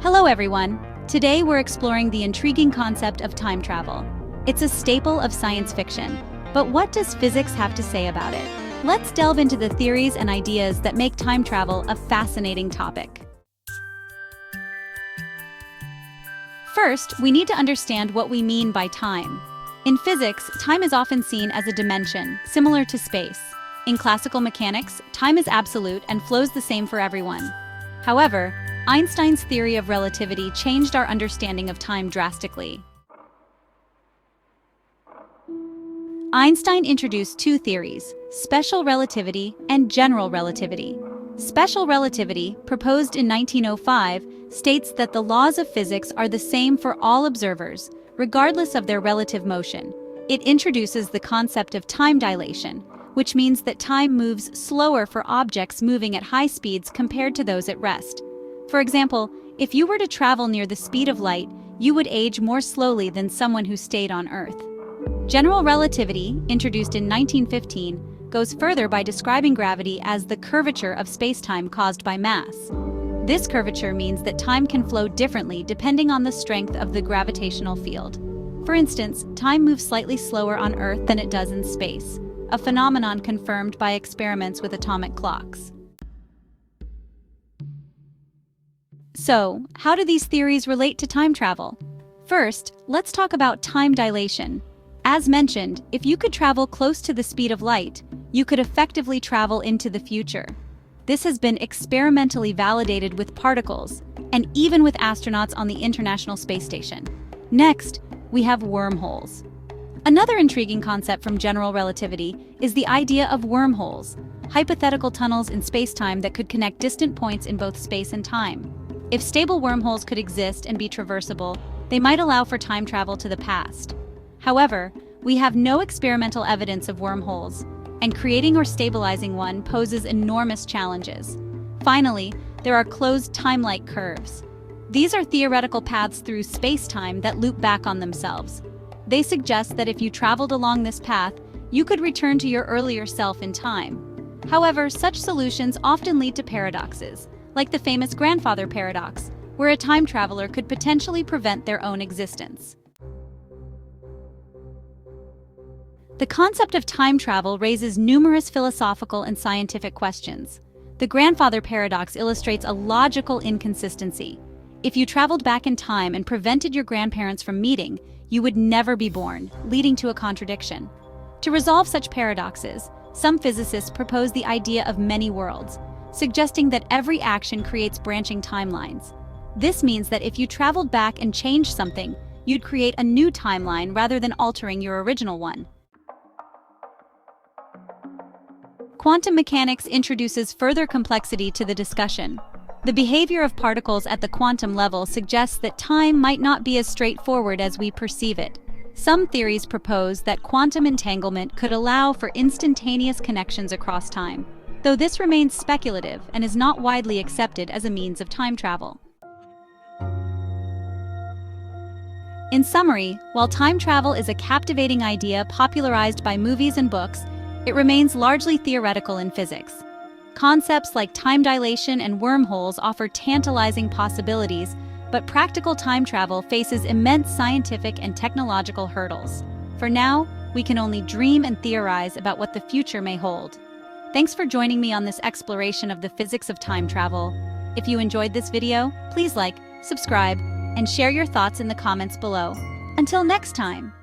Hello everyone! Today we're exploring the intriguing concept of time travel. It's a staple of science fiction, but what does physics have to say about it? Let's delve into the theories and ideas that make time travel a fascinating topic. First, we need to understand what we mean by time. In physics, time is often seen as a dimension, similar to space. In classical mechanics, time is absolute and flows the same for everyone. However, Einstein's theory of relativity changed our understanding of time drastically. Einstein introduced two theories, special relativity and general relativity. Special relativity, proposed in 1905, states that the laws of physics are the same for all observers, regardless of their relative motion. It introduces the concept of time dilation, which means that time moves slower for objects moving at high speeds compared to those at rest. For example, if you were to travel near the speed of light, you would age more slowly than someone who stayed on Earth. General relativity, introduced in 1915, goes further by describing gravity as the curvature of space-time caused by mass. This curvature means that time can flow differently depending on the strength of the gravitational field. For instance, time moves slightly slower on Earth than it does in space, a phenomenon confirmed by experiments with atomic clocks. So, how do these theories relate to time travel? First, let's talk about time dilation. As mentioned, if you could travel close to the speed of light, you could effectively travel into the future. This has been experimentally validated with particles, and even with astronauts on the International Space Station. Next, we have wormholes. Another intriguing concept from general relativity is the idea of wormholes, hypothetical tunnels in space-time that could connect distant points in both space and time. If stable wormholes could exist and be traversable, they might allow for time travel to the past. However, we have no experimental evidence of wormholes, and creating or stabilizing one poses enormous challenges. Finally, there are closed time-like curves. These are theoretical paths through space-time that loop back on themselves. They suggest that if you traveled along this path, you could return to your earlier self in time. However, such solutions often lead to paradoxes, like the famous grandfather paradox, where a time traveler could potentially prevent their own existence. The concept of time travel raises numerous philosophical and scientific questions. The grandfather paradox illustrates a logical inconsistency. If you traveled back in time and prevented your grandparents from meeting, you would never be born, leading to a contradiction. To resolve such paradoxes, some physicists propose the idea of many worlds, suggesting that every action creates branching timelines. This means that if you traveled back and changed something, you'd create a new timeline rather than altering your original one. Quantum mechanics introduces further complexity to the discussion. The behavior of particles at the quantum level suggests that time might not be as straightforward as we perceive it. Some theories propose that quantum entanglement could allow for instantaneous connections across time, though this remains speculative and is not widely accepted as a means of time travel. In summary, while time travel is a captivating idea popularized by movies and books, it remains largely theoretical in physics. Concepts like time dilation and wormholes offer tantalizing possibilities, but practical time travel faces immense scientific and technological hurdles. For now, we can only dream and theorize about what the future may hold. Thanks for joining me on this exploration of the physics of time travel. If you enjoyed this video, please like, subscribe, and share your thoughts in the comments below. Until next time!